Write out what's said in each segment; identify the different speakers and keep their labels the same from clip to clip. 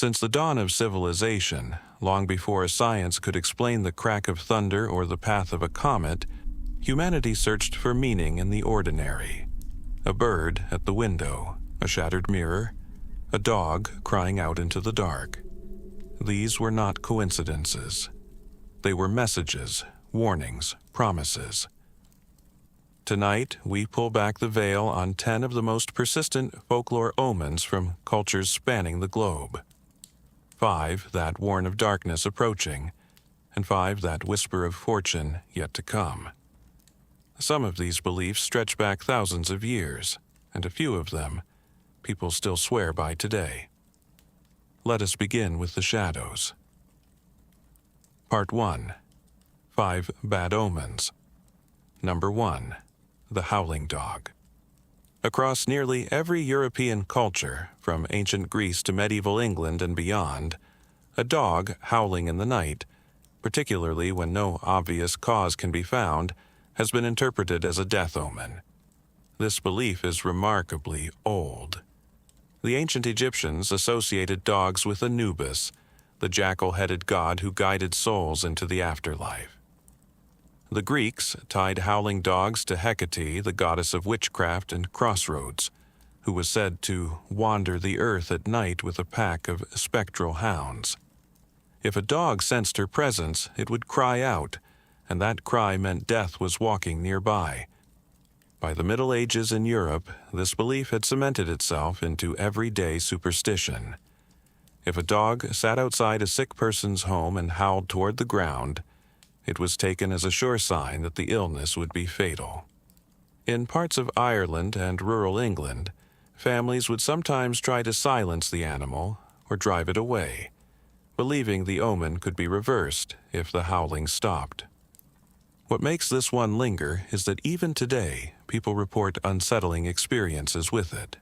Speaker 1: Since the dawn of civilization, long before science could explain the crack of thunder or the path of a comet, humanity searched for meaning in the ordinary. A bird at the window, a shattered mirror, a dog crying out into the dark. These were not coincidences. They were messages, warnings, promises. Tonight, we pull back the veil on 10 of the most persistent folklore omens from cultures spanning the globe. 5 that warn of darkness approaching, and 5 that whisper of fortune yet to come. Some of these beliefs stretch back thousands of years, and a few of them people still swear by today. Let us begin with the shadows. Part 1. 5 Bad Omens. Number 1. The Howling Dog. Across nearly every European culture, from ancient Greece to medieval England and beyond, a dog howling in the night, particularly when no obvious cause can be found, has been interpreted as a death omen. This belief is remarkably old. The ancient Egyptians associated dogs with Anubis, the jackal-headed god who guided souls into the afterlife. The Greeks tied howling dogs to Hecate, the goddess of witchcraft and crossroads, who was said to wander the earth at night with a pack of spectral hounds. If a dog sensed her presence, it would cry out, and that cry meant death was walking nearby. By the Middle Ages in Europe, this belief had cemented itself into everyday superstition. If a dog sat outside a sick person's home and howled toward the ground, it was taken as a sure sign that the illness would be fatal. In parts of Ireland and rural England, families would sometimes try to silence the animal or drive it away, believing the omen could be reversed if the howling stopped. What makes this one linger is that even today, people report unsettling experiences with it.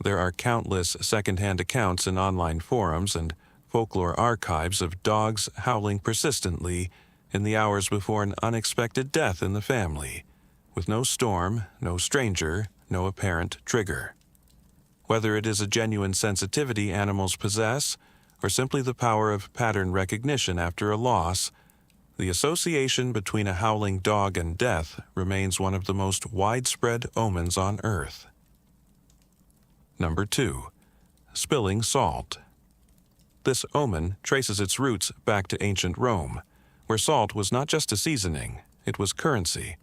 Speaker 1: There are countless second-hand accounts in online forums and folklore archives of dogs howling persistently in the hours before an unexpected death in the family, with no storm, no stranger, no apparent trigger. Whether it is a genuine sensitivity animals possess, or simply the power of pattern recognition after a loss, the association between a howling dog and death remains one of the most widespread omens on Earth. Number 2. Spilling salt. This omen traces its roots back to ancient Rome, where salt was not just a seasoning, it was currency.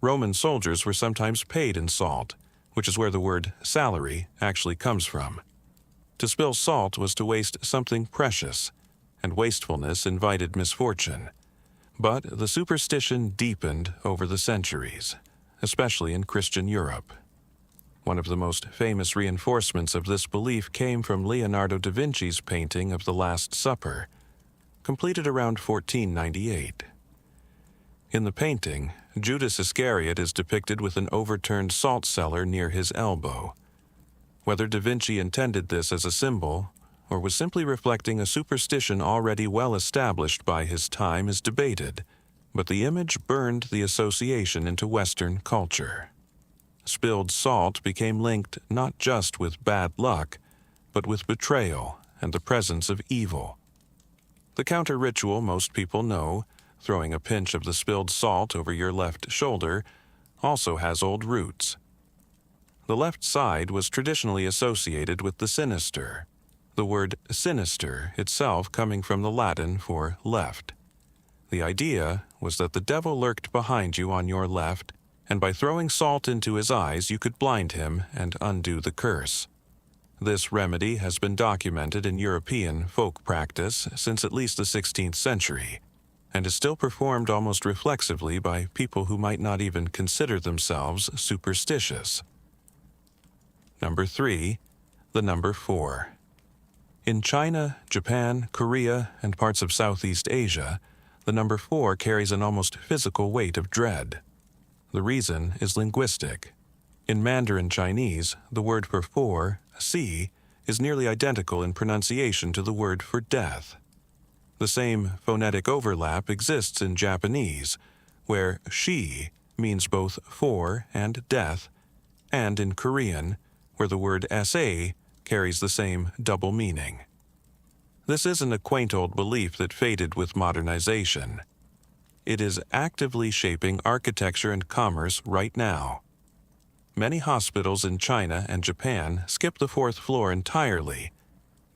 Speaker 1: Roman soldiers were sometimes paid in salt, which is where the word salary actually comes from. To spill salt was to waste something precious, and wastefulness invited misfortune. But the superstition deepened over the centuries, especially in Christian Europe. One of the most famous reinforcements of this belief came from Leonardo da Vinci's painting of the Last Supper, completed around 1498. In the painting, Judas Iscariot is depicted with an overturned salt cellar near his elbow. Whether da Vinci intended this as a symbol, or was simply reflecting a superstition already well established by his time is debated, but the image burned the association into Western culture. Spilled salt became linked not just with bad luck, but with betrayal and the presence of evil. The counter-ritual most people know, throwing a pinch of the spilled salt over your left shoulder, also has old roots. The left side was traditionally associated with the sinister, the word sinister itself coming from the Latin for left. The idea was that the devil lurked behind you on your left, and by throwing salt into his eyes you could blind him and undo the curse. This remedy has been documented in European folk practice since at least the 16th century, and is still performed almost reflexively by people who might not even consider themselves superstitious. Number 3. The number 4. In China, Japan, Korea, and parts of Southeast Asia, the number 4 carries an almost physical weight of dread. The reason is linguistic. In Mandarin Chinese, the word for 4, si, is nearly identical in pronunciation to the word for death. The same phonetic overlap exists in Japanese, where shi means both 4 and death, and in Korean, where the word sa carries the same double meaning. This isn't a quaint old belief that faded with modernization. It is actively shaping architecture and commerce right now. Many hospitals in China and Japan skip the 4th floor entirely,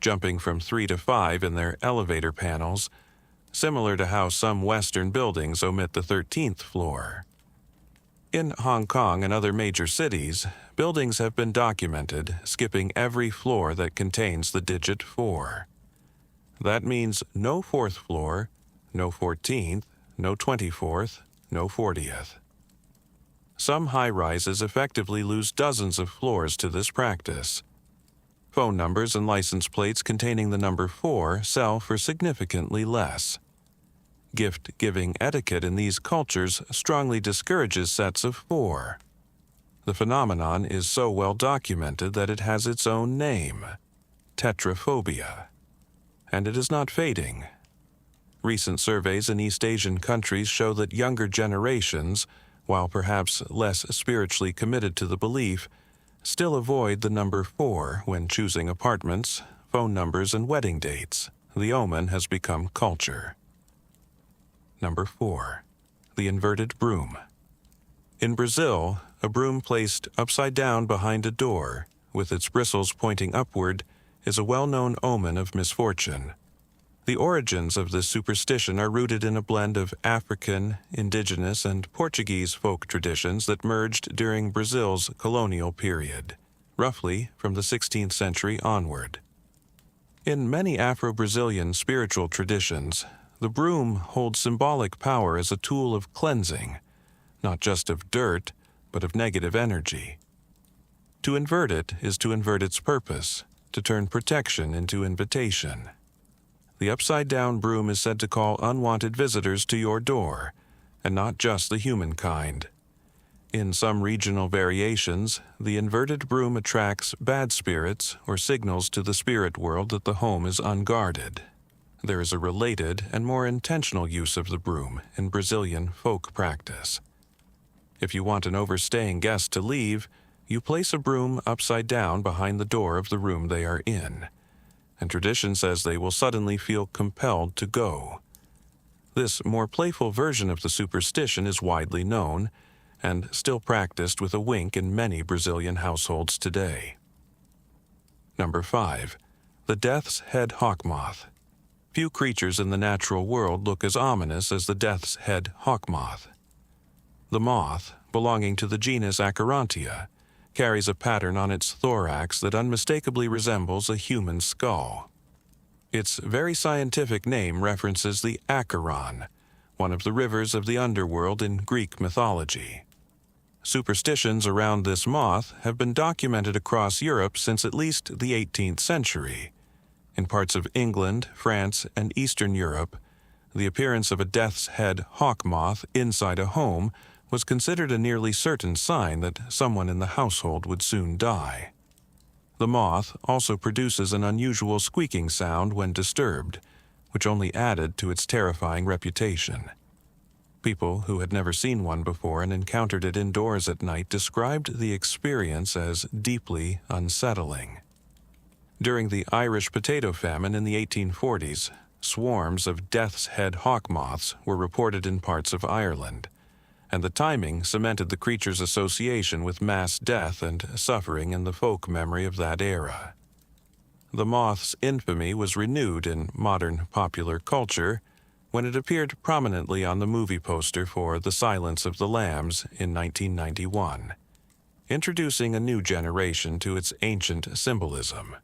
Speaker 1: jumping from 3 to 5 in their elevator panels, similar to how some Western buildings omit the 13th floor. In Hong Kong and other major cities, buildings have been documented skipping every floor that contains the digit 4. That means no 4th floor, no 14th, no 24th, no 40th. Some high-rises effectively lose dozens of floors to this practice. Phone numbers and license plates containing the number 4 sell for significantly less. Gift-giving etiquette in these cultures strongly discourages sets of 4. The phenomenon is so well documented that it has its own name, tetraphobia. And it is not fading. Recent surveys in East Asian countries show that younger generations, while perhaps less spiritually committed to the belief, still avoid the number 4 when choosing apartments, phone numbers, and wedding dates. The omen has become culture. Number 4. The inverted broom. In Brazil, a broom placed upside down behind a door, with its bristles pointing upward, is a well-known omen of misfortune. The origins of this superstition are rooted in a blend of African, indigenous, and Portuguese folk traditions that merged during Brazil's colonial period, roughly from the 16th century onward. In many Afro-Brazilian spiritual traditions, the broom holds symbolic power as a tool of cleansing, not just of dirt, but of negative energy. To invert it is to invert its purpose, to turn protection into invitation. The upside-down broom is said to call unwanted visitors to your door, and not just the humankind. In some regional variations, the inverted broom attracts bad spirits or signals to the spirit world that the home is unguarded. There is a related and more intentional use of the broom in Brazilian folk practice. If you want an overstaying guest to leave, you place a broom upside down behind the door of the room they are in, and tradition says they will suddenly feel compelled to go. This more playful version of the superstition is widely known and still practiced with a wink in many Brazilian households today. Number 5. The Death's Head Hawk Moth. Few creatures in the natural world look as ominous as the Death's Head Hawk Moth. The moth, belonging to the genus Acherontia, carries a pattern on its thorax that unmistakably resembles a human skull. Its very scientific name references the Acheron, one of the rivers of the underworld in Greek mythology. Superstitions around this moth have been documented across Europe since at least the 18th century. In parts of England, France, and Eastern Europe, the appearance of a death's head hawk moth inside a home was considered a nearly certain sign that someone in the household would soon die. The moth also produces an unusual squeaking sound when disturbed, which only added to its terrifying reputation. People who had never seen one before and encountered it indoors at night described the experience as deeply unsettling. During the Irish potato famine in the 1840s, swarms of death's head hawk moths were reported in parts of Ireland, and the timing cemented the creature's association with mass death and suffering in the folk memory of that era. The moth's infamy was renewed in modern popular culture when it appeared prominently on the movie poster for The Silence of the Lambs in 1991, introducing a new generation to its ancient symbolism.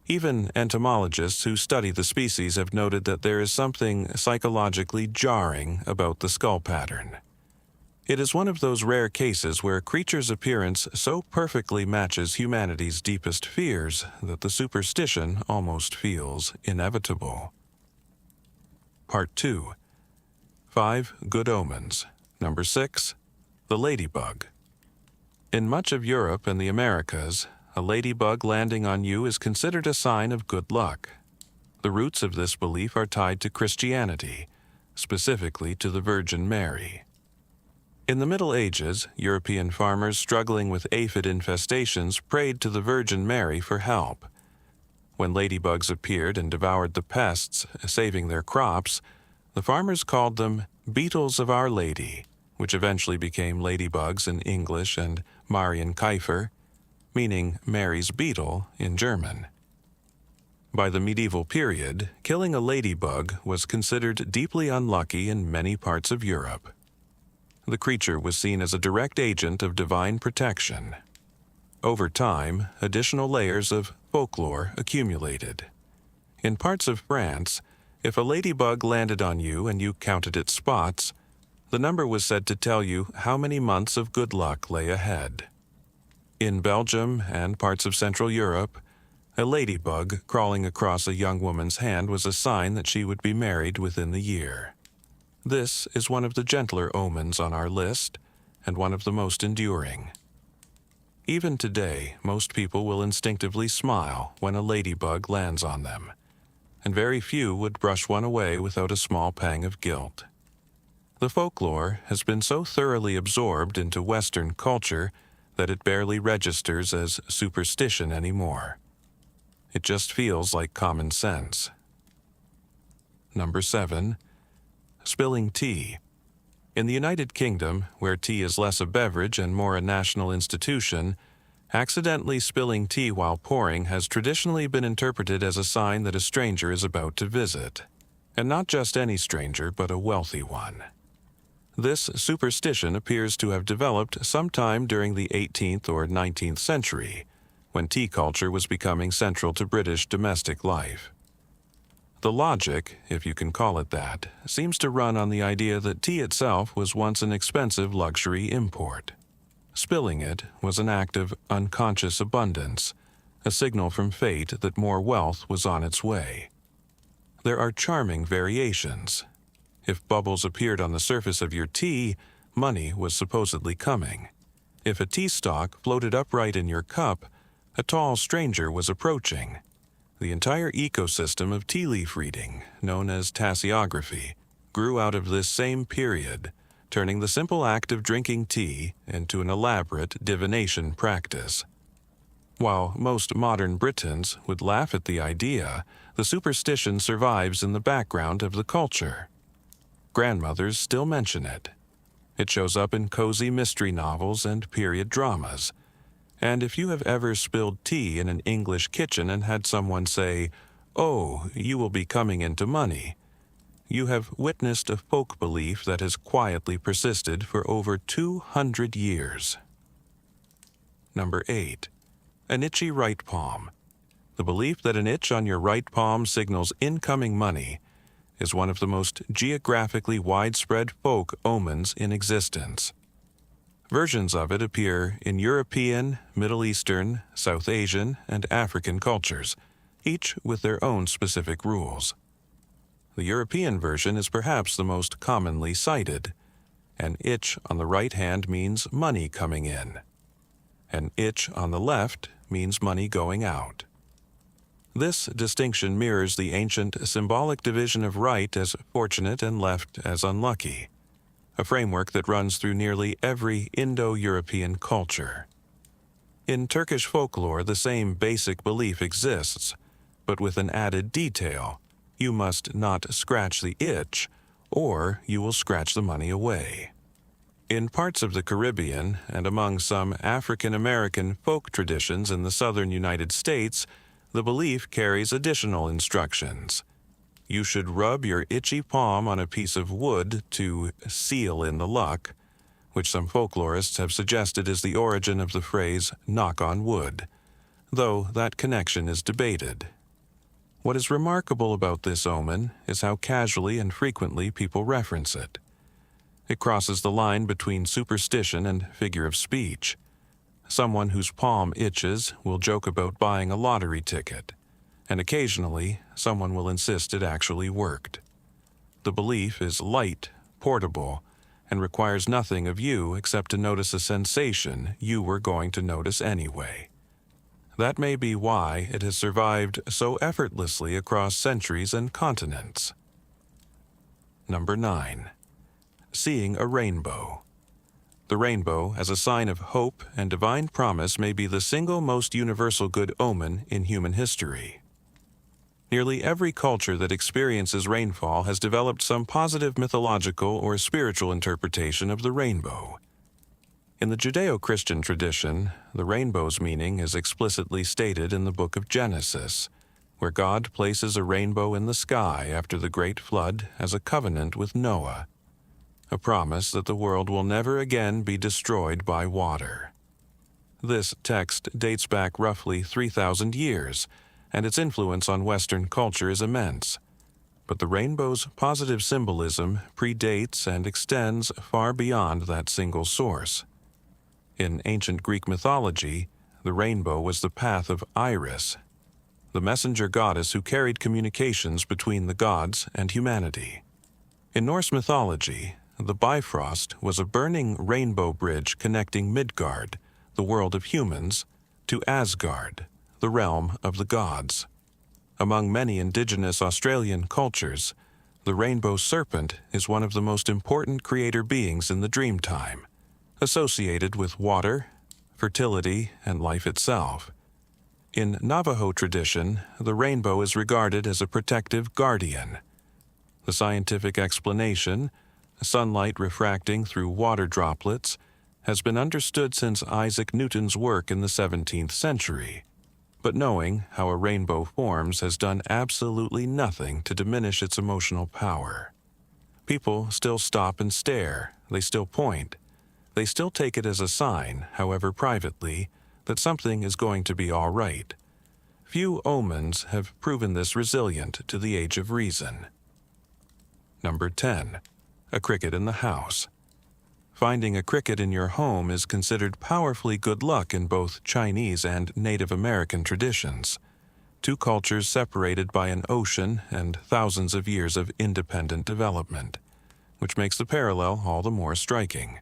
Speaker 1: Even entomologists who study the species have noted that there is something psychologically jarring about the skull pattern. It is one of those rare cases where a creature's appearance so perfectly matches humanity's deepest fears that the superstition almost feels inevitable. Part 2. 5 Good Omens. Number 6. The Ladybug. In much of Europe and the Americas, a ladybug landing on you is considered a sign of good luck. The roots of this belief are tied to Christianity, specifically to the Virgin Mary. In the Middle Ages, European farmers struggling with aphid infestations prayed to the Virgin Mary for help. When ladybugs appeared and devoured the pests, saving their crops, the farmers called them beetles of Our Lady, which eventually became ladybugs in English and Marienkäfer, meaning Mary's beetle in German. By the medieval period, killing a ladybug was considered deeply unlucky in many parts of Europe. The creature was seen as a direct agent of divine protection. Over time, additional layers of folklore accumulated. In parts of France, if a ladybug landed on you and you counted its spots, the number was said to tell you how many months of good luck lay ahead. In Belgium and parts of Central Europe, a ladybug crawling across a young woman's hand was a sign that she would be married within the year. This is one of the gentler omens on our list, and one of the most enduring. Even today, most people will instinctively smile when a ladybug lands on them, and very few would brush one away without a small pang of guilt. The folklore has been so thoroughly absorbed into Western culture that it barely registers as superstition anymore. It just feels like common sense. Number 7. Spilling tea. In the United Kingdom, where tea is less a beverage and more a national institution, accidentally spilling tea while pouring has traditionally been interpreted as a sign that a stranger is about to visit. And not just any stranger, but a wealthy one. This superstition appears to have developed sometime during the 18th or 19th century, when tea culture was becoming central to British domestic life. The logic, if you can call it that, seems to run on the idea that tea itself was once an expensive luxury import. Spilling it was an act of unconscious abundance, a signal from fate that more wealth was on its way. There are charming variations. If bubbles appeared on the surface of your tea, money was supposedly coming. If a tea stalk floated upright in your cup, a tall stranger was approaching. The entire ecosystem of tea leaf reading, known as tasseography, grew out of this same period, turning the simple act of drinking tea into an elaborate divination practice. While most modern Britons would laugh at the idea, the superstition survives in the background of the culture. Grandmothers still mention it. It shows up in cozy mystery novels and period dramas. And if you have ever spilled tea in an English kitchen and had someone say, "Oh, you will be coming into money," you have witnessed a folk belief that has quietly persisted for over 200 years. Number 8. An itchy right palm. The belief that an itch on your right palm signals incoming money is one of the most geographically widespread folk omens in existence. Versions of it appear in European, Middle Eastern, South Asian, and African cultures, each with their own specific rules. The European version is perhaps the most commonly cited. An itch on the right hand means money coming in. An itch on the left means money going out. This distinction mirrors the ancient symbolic division of right as fortunate and left as unlucky, a framework that runs through nearly every Indo-European culture. In Turkish folklore, the same basic belief exists, but with an added detail: you must not scratch the itch, or you will scratch the money away. In parts of the Caribbean and among some African American folk traditions in the southern United States, the belief carries additional instructions. You should rub your itchy palm on a piece of wood to seal in the luck, which some folklorists have suggested is the origin of the phrase "knock on wood," though that connection is debated. What is remarkable about this omen is how casually and frequently people reference it. It crosses the line between superstition and figure of speech. Someone whose palm itches will joke about buying a lottery ticket, and occasionally someone will insist it actually worked. The belief is light, portable, and requires nothing of you except to notice a sensation you were going to notice anyway. That may be why it has survived so effortlessly across centuries and continents. Number 9. Seeing a rainbow. The rainbow, as a sign of hope and divine promise, may be the single most universal good omen in human history. Nearly every culture that experiences rainfall has developed some positive mythological or spiritual interpretation of the rainbow. In the Judeo-Christian tradition, the rainbow's meaning is explicitly stated in the book of Genesis, where God places a rainbow in the sky after the great flood as a covenant with Noah, a promise that the world will never again be destroyed by water. This text dates back roughly 3,000 years, and its influence on Western culture is immense. But the rainbow's positive symbolism predates and extends far beyond that single source. In ancient Greek mythology, the rainbow was the path of Iris, the messenger goddess who carried communications between the gods and humanity. In Norse mythology, the Bifrost was a burning rainbow bridge connecting Midgard, the world of humans, to Asgard, the realm of the gods. Among many indigenous Australian cultures, the rainbow serpent is one of the most important creator beings in the Dreamtime, associated with water, fertility, and life itself. In Navajo tradition, the rainbow is regarded as a protective guardian. The scientific explanation, sunlight refracting through water droplets, has been understood since Isaac Newton's work in the 17th century. But knowing how a rainbow forms has done absolutely nothing to diminish its emotional power. People still stop and stare, they still point, they still take it as a sign, however privately, that something is going to be all right. Few omens have proven this resilient to the age of reason. Number 10. A cricket in the house. Finding a cricket in your home is considered powerfully good luck in both Chinese and Native American traditions, two cultures separated by an ocean and thousands of years of independent development, which makes the parallel all the more striking.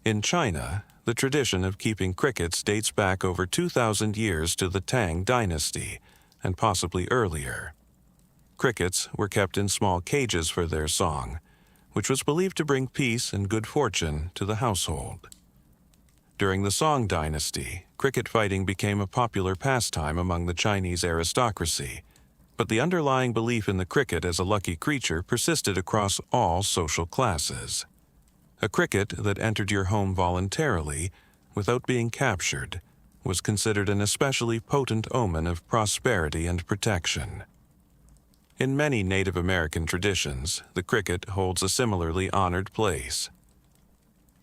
Speaker 1: In China, the tradition of keeping crickets dates back over 2,000 years to the Tang dynasty, and possibly earlier. Crickets were kept in small cages for their song, which was believed to bring peace and good fortune to the household. During the Song dynasty, cricket fighting became a popular pastime among the Chinese aristocracy, but the underlying belief in the cricket as a lucky creature persisted across all social classes. A cricket that entered your home voluntarily, without being captured, was considered an especially potent omen of prosperity and protection. In many Native American traditions, the cricket holds a similarly honored place.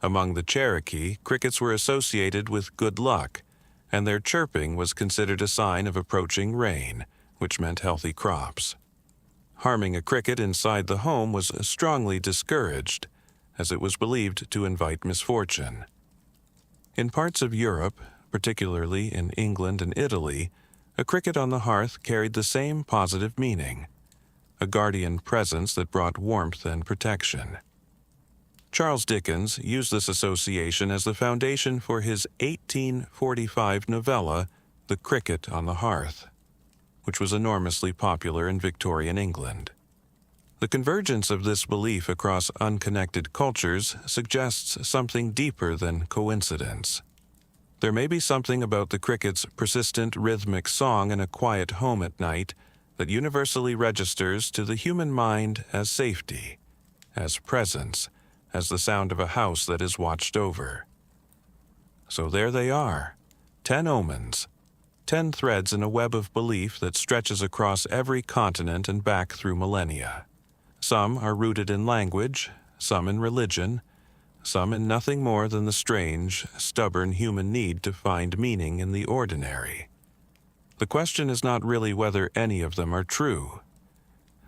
Speaker 1: Among the Cherokee, crickets were associated with good luck, and their chirping was considered a sign of approaching rain, which meant healthy crops. Harming a cricket inside the home was strongly discouraged, as it was believed to invite misfortune. In parts of Europe, particularly in England and Italy, a cricket on the hearth carried the same positive meaning, a guardian presence that brought warmth and protection. Charles Dickens used this association as the foundation for his 1845 novella, The Cricket on the Hearth, which was enormously popular in Victorian England. The convergence of this belief across unconnected cultures suggests something deeper than coincidence. There may be something about the cricket's persistent rhythmic song in a quiet home at night that universally registers to the human mind as safety, as presence, as the sound of a house that is watched over. So there they are, 10 omens, 10 threads in a web of belief that stretches across every continent and back through millennia. Some are rooted in language, some in religion, some in nothing more than the strange, stubborn human need to find meaning in the ordinary. The question is not really whether any of them are true.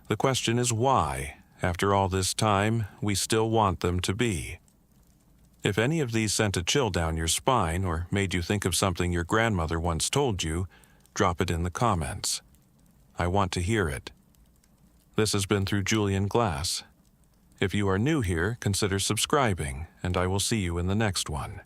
Speaker 1: The question is why, after all this time, we still want them to be. If any of these sent a chill down your spine or made you think of something your grandmother once told you, drop it in the comments. I want to hear it. This has been Through Julian Glass. If you are new here, consider subscribing, and I will see you in the next one.